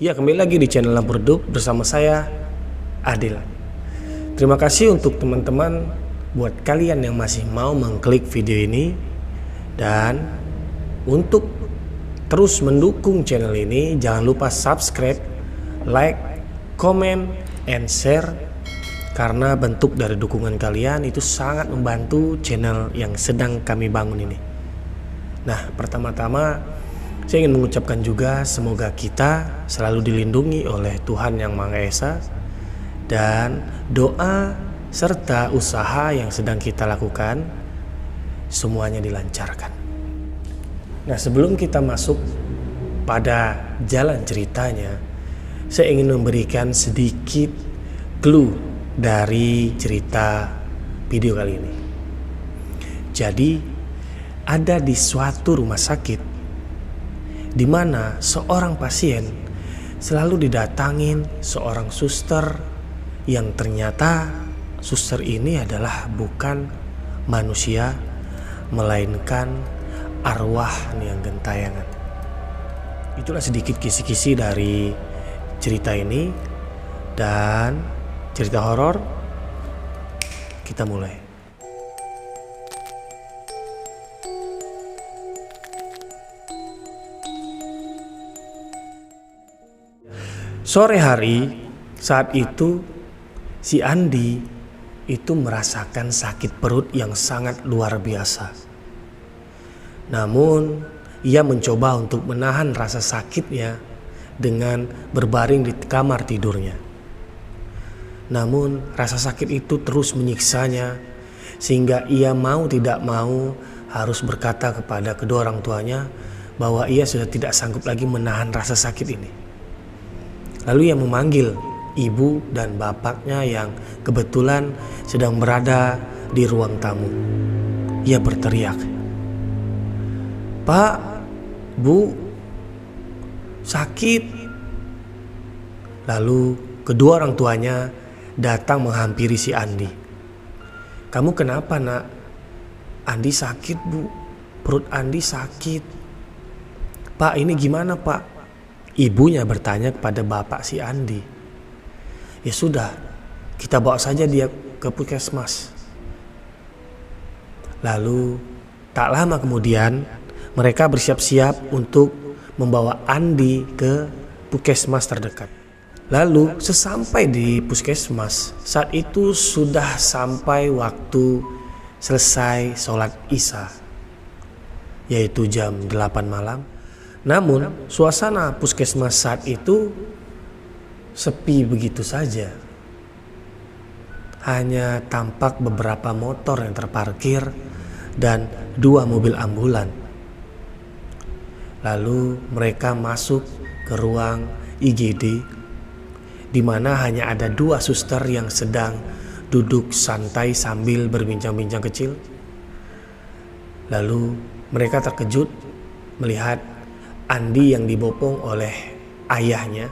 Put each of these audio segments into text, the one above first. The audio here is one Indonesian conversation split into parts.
Ya, kembali lagi di channel Lampu Redup bersama saya, Adil. Terima kasih untuk teman-teman buat kalian yang masih mau mengklik video ini. Dan untuk terus mendukung channel ini, jangan lupa subscribe, like, comment, and share. Karena bentuk dari dukungan kalian itu sangat membantu channel yang sedang kami bangun ini. Nah, pertama-tama saya ingin mengucapkan juga semoga kita selalu dilindungi oleh Tuhan Yang Maha Esa, dan doa serta usaha yang sedang kita lakukan semuanya dilancarkan. Nah, sebelum kita masuk pada jalan ceritanya, saya ingin memberikan sedikit clue dari cerita video kali ini. Jadi, ada di suatu rumah sakit di mana seorang pasien selalu didatangin seorang suster yang ternyata suster ini adalah bukan manusia melainkan arwah yang gentayangan. Itulah sedikit kisi-kisi dari cerita ini, dan cerita horor kita mulai. Sore hari saat itu si Andi itu merasakan sakit perut yang sangat luar biasa. Namun ia mencoba untuk menahan rasa sakitnya dengan berbaring di kamar tidurnya. Namun rasa sakit itu terus menyiksanya sehingga ia mau tidak mau harus berkata kepada kedua orang tuanya bahwa ia sudah tidak sanggup lagi menahan rasa sakit ini. Lalu ia memanggil ibu dan bapaknya yang kebetulan sedang berada di ruang tamu. Ia berteriak, "Pak, Bu, sakit." Lalu kedua orang tuanya datang menghampiri si Andi. "Kamu kenapa, Nak?" "Andi sakit, Bu. Perut Andi sakit." "Pak, ini gimana, Pak?" Ibunya bertanya kepada bapak si Andi. "Ya sudah, kita bawa saja dia ke puskesmas." Lalu tak lama kemudian mereka bersiap-siap untuk membawa Andi ke puskesmas terdekat. Lalu sesampai di puskesmas, saat itu sudah sampai waktu selesai sholat Isya, yaitu jam 8 malam. Namun suasana puskesmas saat itu sepi begitu saja. Hanya tampak beberapa motor yang terparkir dan 2 mobil ambulan. Lalu mereka masuk ke ruang IGD di mana hanya ada 2 suster yang sedang duduk santai sambil berbincang-bincang kecil. Lalu mereka terkejut melihat Andi yang dibopong oleh ayahnya,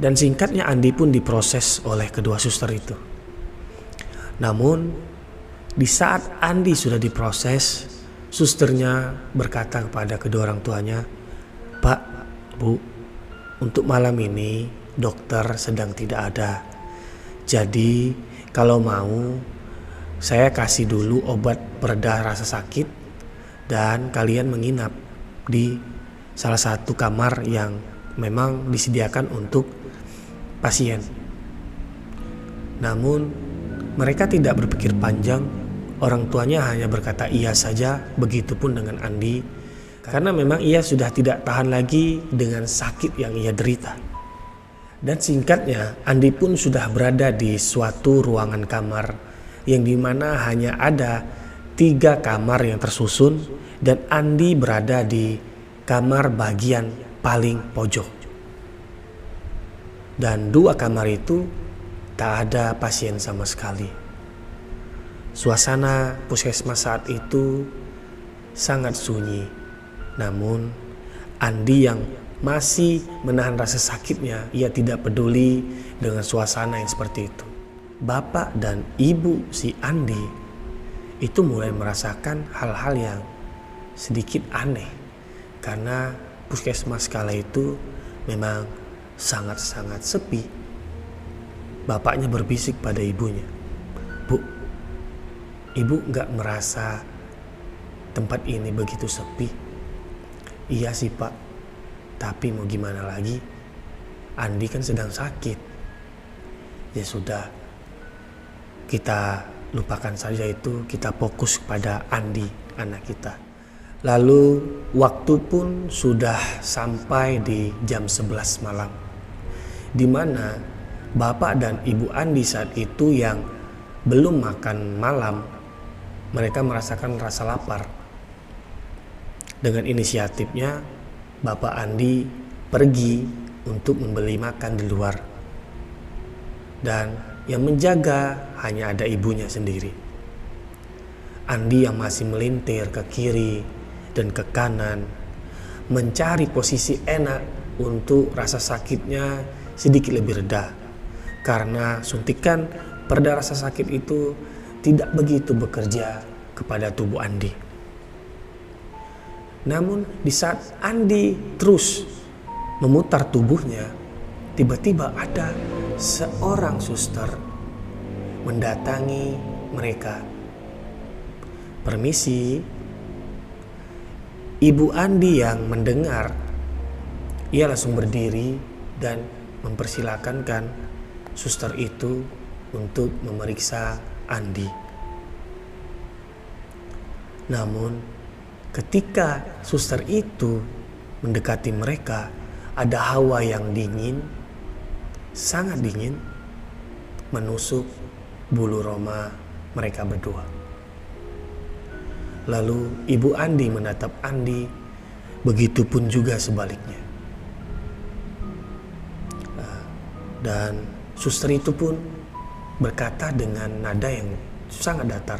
dan singkatnya Andi pun diproses oleh kedua suster itu. Namun di saat Andi sudah diproses, susternya berkata kepada kedua orang tuanya, "Pak, Bu, untuk malam ini dokter sedang tidak ada. Jadi kalau mau saya kasih dulu obat pereda rasa sakit dan kalian menginap di salah satu kamar yang memang disediakan untuk pasien." Namun mereka tidak berpikir panjang. Orang tuanya hanya berkata iya saja. Begitupun dengan Andi, karena memang ia sudah tidak tahan lagi dengan sakit yang ia derita. Dan singkatnya, Andi pun sudah berada di suatu ruangan kamar yang dimana hanya ada 3 kamar yang tersusun, dan Andi berada di kamar bagian paling pojok. Dan 2 kamar itu tak ada pasien sama sekali. Suasana puskesmas saat itu sangat sunyi. Namun Andi yang masih menahan rasa sakitnya, ia tidak peduli dengan suasana yang seperti itu. Bapak dan ibu si Andi itu mulai merasakan hal-hal yang sedikit aneh, karena puskesmas kala itu memang sangat-sangat sepi, bapaknya berbisik pada ibunya, "Bu, ibu gak merasa tempat ini begitu sepi?" "Iya sih Pak, tapi mau gimana lagi, Andi kan sedang sakit." "Ya sudah, kita lupakan saja itu, kita fokus pada Andi, anak kita." Lalu waktu pun sudah sampai di jam 11 malam, di mana bapak dan ibu Andi saat itu yang belum makan malam, mereka merasakan rasa lapar. Dengan inisiatifnya, bapak Andi pergi untuk membeli makan di luar. Dan yang menjaga hanya ada ibunya sendiri. Andi yang masih melintir ke kiri dan ke kanan, mencari posisi enak untuk rasa sakitnya sedikit lebih reda. Karena suntikan pereda rasa sakit itu tidak begitu bekerja kepada tubuh Andi. Namun di saat Andi terus memutar tubuhnya, tiba-tiba ada seorang suster mendatangi mereka. "Permisi." Ibu Andi yang mendengar, ia langsung berdiri dan mempersilakan suster itu untuk memeriksa Andi. Namun ketika suster itu mendekati mereka, ada hawa yang dingin, sangat dingin, menusuk bulu roma mereka berdua. Lalu ibu Andi menatap Andi, begitupun juga sebaliknya. Dan suster itu pun berkata dengan nada yang sangat datar,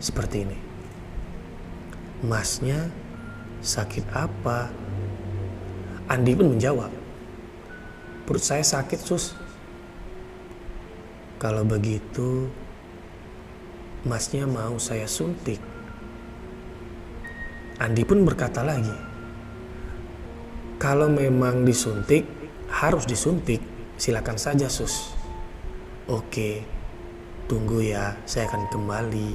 seperti ini, "Masnya sakit apa?" Andi pun menjawab, "Perut saya sakit, Sus." "Kalau begitu, Masnya mau saya suntik?" Andi pun berkata lagi, "Kalau memang disuntik, harus disuntik, silakan saja, Sus." "Oke, tunggu ya, saya akan kembali."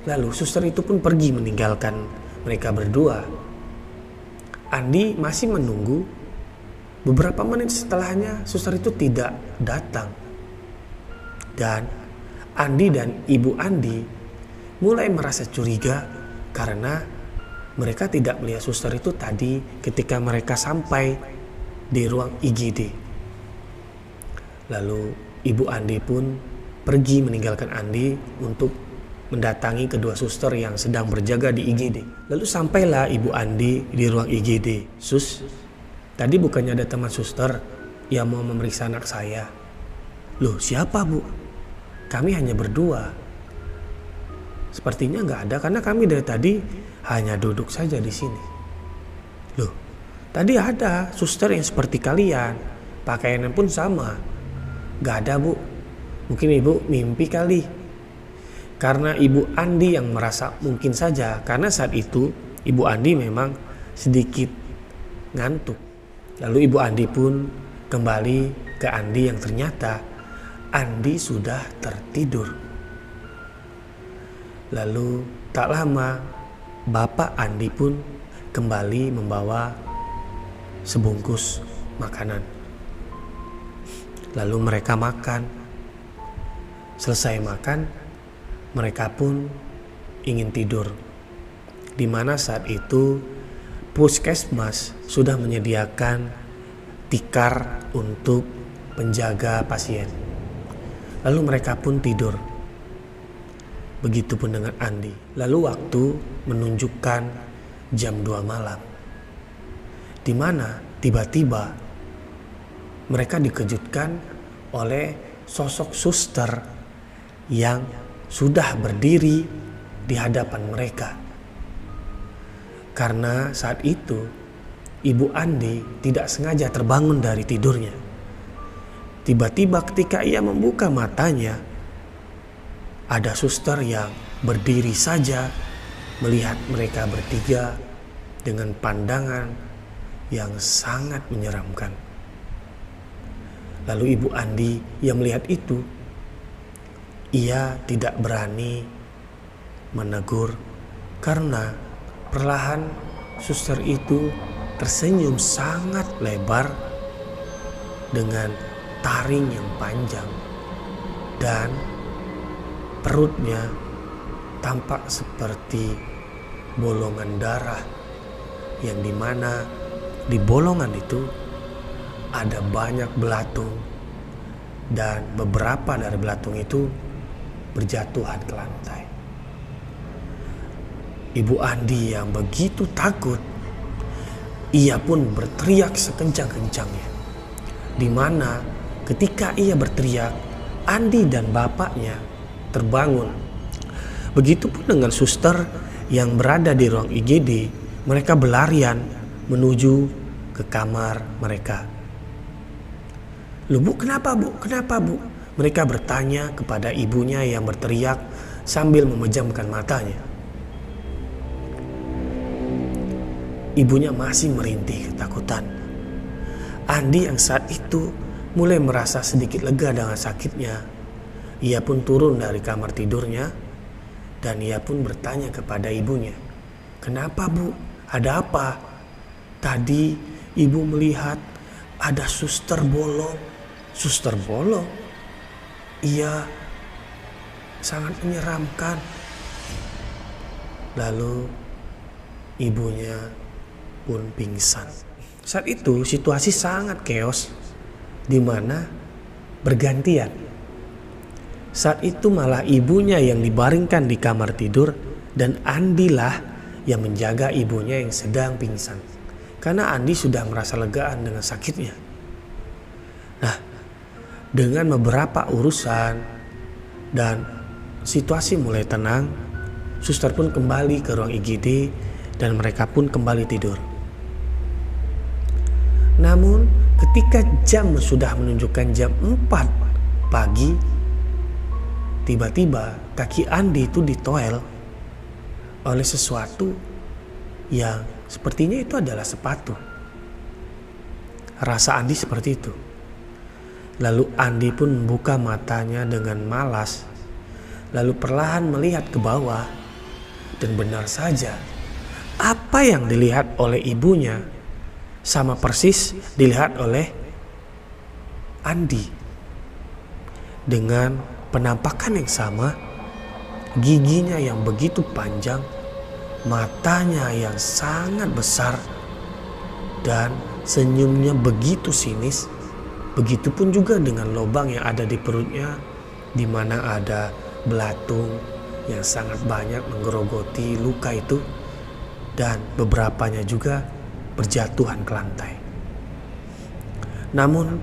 Lalu suster itu pun pergi meninggalkan mereka berdua. Andi masih menunggu. Beberapa menit setelahnya suster itu tidak datang. Dan Andi dan ibu Andi mulai merasa curiga karena mereka tidak melihat suster itu tadi ketika mereka sampai di ruang IGD. Lalu ibu Andi pun pergi meninggalkan Andi untuk mendatangi kedua suster yang sedang berjaga di IGD. Lalu sampailah ibu Andi di ruang IGD. "Sus, tadi bukannya ada teman suster yang mau memeriksa anak saya?" "Loh, siapa, Bu? Kami hanya berdua." "Sepertinya nggak ada karena kami dari tadi hanya duduk saja di sini." "Loh, tadi ada suster yang seperti kalian, pakaiannya pun sama." "Nggak ada, Bu. Mungkin ibu mimpi kali." Karena ibu Andi yang merasa mungkin saja, karena saat itu ibu Andi memang sedikit ngantuk. Lalu ibu Andi pun kembali ke Andi yang ternyata Andi sudah tertidur. Lalu tak lama bapak Andi pun kembali membawa sebungkus makanan. Lalu mereka makan. Selesai makan, mereka pun ingin tidur. Di mana saat itu puskesmas sudah menyediakan tikar untuk penjaga pasien. Lalu mereka pun tidur. Begitupun dengan Andi. Lalu waktu menunjukkan jam 2 malam. Di mana tiba-tiba mereka dikejutkan oleh sosok suster yang sudah berdiri di hadapan mereka. Karena saat itu ibu Andi tidak sengaja terbangun dari tidurnya. Tiba-tiba ketika ia membuka matanya, ada suster yang berdiri saja melihat mereka bertiga dengan pandangan yang sangat menyeramkan. Lalu Ibu Andi yang melihat itu, ia tidak berani menegur karena perlahan suster itu tersenyum sangat lebar dengan taring yang panjang dan perutnya tampak seperti bolongan darah, yang dimana di bolongan itu ada banyak belatung dan beberapa dari belatung itu berjatuhan ke lantai. Ibu Andi yang begitu takut, ia pun berteriak sekencang-kencangnya. Di mana ketika ia berteriak, Andi dan bapaknya terbangun. Begitupun dengan suster yang berada di ruang IGD, mereka berlarian menuju ke kamar mereka. "Loh Bu, kenapa Bu? Kenapa Bu?" Mereka bertanya kepada ibunya yang berteriak sambil memejamkan matanya. Ibunya masih merintih ketakutan. Andi yang saat itu mulai merasa sedikit lega dengan sakitnya. Ia pun turun dari kamar tidurnya dan ia pun bertanya kepada ibunya, "Kenapa Bu? Ada apa?" "Tadi ibu melihat ada suster bolong." "Suster bolong?" "Iya, sangat menyeramkan." Lalu ibunya pun pingsan. Saat itu situasi sangat chaos, di mana bergantian. Saat itu malah ibunya yang dibaringkan di kamar tidur dan Andi lah yang menjaga ibunya yang sedang pingsan. Karena Andi sudah merasa legaan dengan sakitnya. Nah, dengan beberapa urusan dan situasi mulai tenang, suster pun kembali ke ruang IGD dan mereka pun kembali tidur. Namun ketika jam sudah menunjukkan jam 4 pagi, tiba-tiba kaki Andi itu ditoel oleh sesuatu yang sepertinya itu adalah sepatu. Rasa Andi seperti itu. Lalu Andi pun membuka matanya dengan malas, lalu perlahan melihat ke bawah, dan benar saja apa yang dilihat oleh ibunya sama persis dilihat oleh Andi. Dengan penampakan yang sama, giginya yang begitu panjang, matanya yang sangat besar, dan senyumnya begitu sinis. Begitupun juga dengan lubang yang ada di perutnya, di mana ada belatung yang sangat banyak menggerogoti luka itu, dan beberapanya juga berjatuhan ke lantai. Namun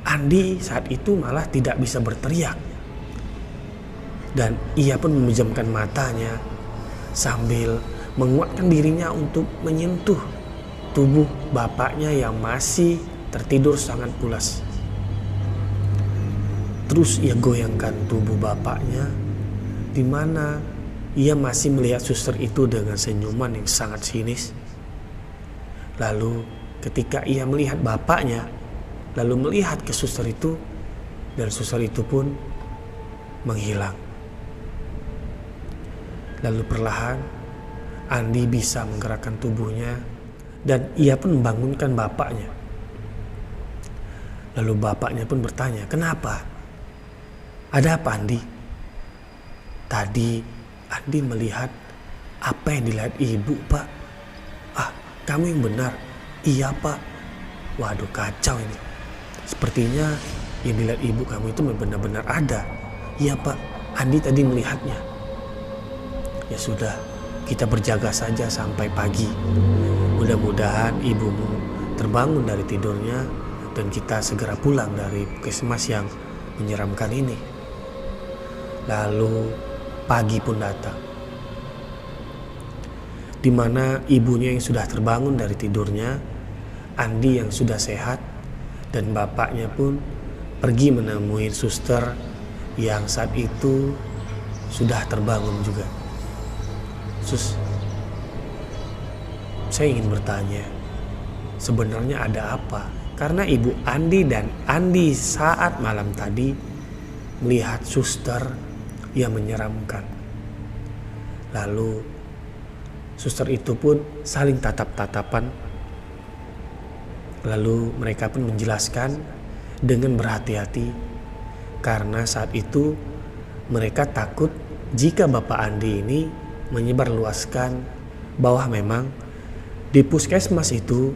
Andi saat itu malah tidak bisa berteriak, dan ia pun memejamkan matanya sambil menguatkan dirinya untuk menyentuh tubuh bapaknya yang masih tertidur sangat pulas. Terus ia goyangkan tubuh bapaknya, di mana ia masih melihat suster itu dengan senyuman yang sangat sinis. Lalu ketika ia melihat bapaknya, lalu melihat ke suster itu, dan suster itu pun menghilang. Lalu perlahan Andi bisa menggerakkan tubuhnya dan ia pun membangunkan bapaknya. Lalu bapaknya pun bertanya, "Kenapa? Ada apa Andi?" "Tadi Andi melihat apa yang dilihat ibu, Pak." "Ah, kamu yang benar." "Iya, Pak." "Waduh, kacau ini. Sepertinya yang dilihat ibu kamu itu benar-benar ada." "Iya, Pak. Andi tadi melihatnya." "Ya sudah, kita berjaga saja sampai pagi. Mudah-mudahan ibumu terbangun dari tidurnya dan kita segera pulang dari puskesmas yang menyeramkan ini." Lalu pagi pun datang, di mana ibunya yang sudah terbangun dari tidurnya, Andi yang sudah sehat, dan bapaknya pun pergi menemui suster yang saat itu sudah terbangun juga. "Sus, saya ingin bertanya, sebenarnya ada apa. Karena Ibu Andi dan Andi saat malam tadi melihat suster yang menyeramkan. Lalu suster itu pun saling tatap-tatapan. Lalu mereka pun menjelaskan dengan berhati-hati karena saat itu mereka takut jika Bapak Andi ini menyebarluaskan bahwa memang di puskesmas itu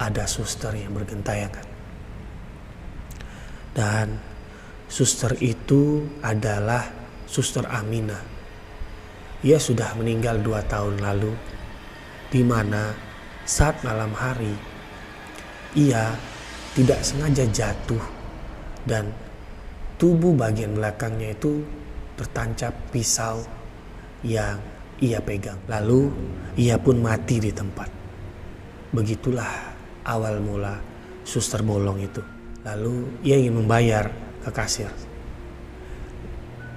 ada suster yang bergentayangan. Dan suster itu adalah Suster Aminah. Ia sudah meninggal 2 tahun lalu, di mana saat malam hari ia tidak sengaja jatuh dan tubuh bagian belakangnya itu tertancap pisau yang ia pegang. Lalu ia pun mati di tempat. Begitulah awal mula suster bolong itu. Lalu ia ingin membayar ke kasir.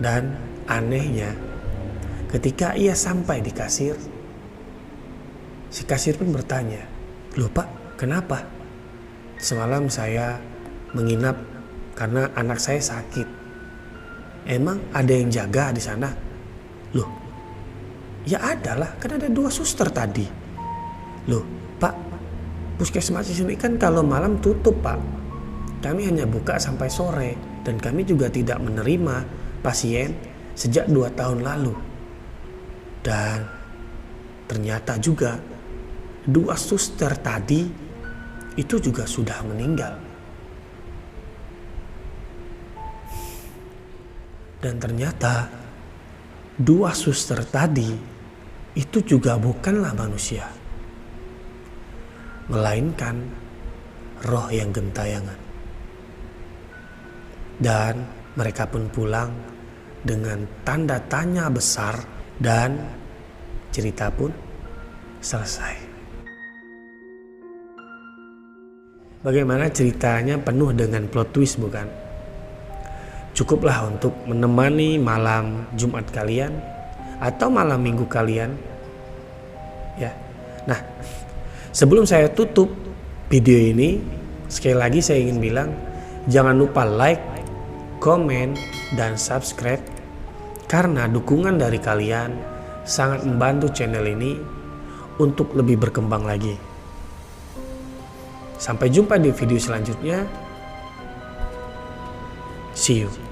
Dan anehnya ketika ia sampai di kasir, si kasir pun bertanya, "Loh Pak, kenapa? Semalam saya menginap karena anak saya sakit. Emang ada yang jaga di sana?" "Loh, ya adalah, kan ada 2 suster tadi." "Loh Pak, puskesmas ini kan kalau malam tutup Pak. Kami hanya buka sampai sore dan kami juga tidak menerima pasien sejak 2 tahun lalu. Dan ternyata juga 2 suster tadi itu juga sudah meninggal. Dan ternyata 2 suster tadi itu juga bukanlah manusia, melainkan roh yang gentayangan. Dan mereka pun pulang dengan tanda tanya besar dan cerita pun selesai. Bagaimana ceritanya penuh dengan plot twist, bukan? Cukuplah untuk menemani malam Jumat kalian atau malam Minggu kalian. Ya. Nah, sebelum saya tutup video ini, sekali lagi saya ingin bilang, jangan lupa like, komen, dan subscribe karena dukungan dari kalian sangat membantu channel ini untuk lebih berkembang lagi. Sampai jumpa di video selanjutnya. See you.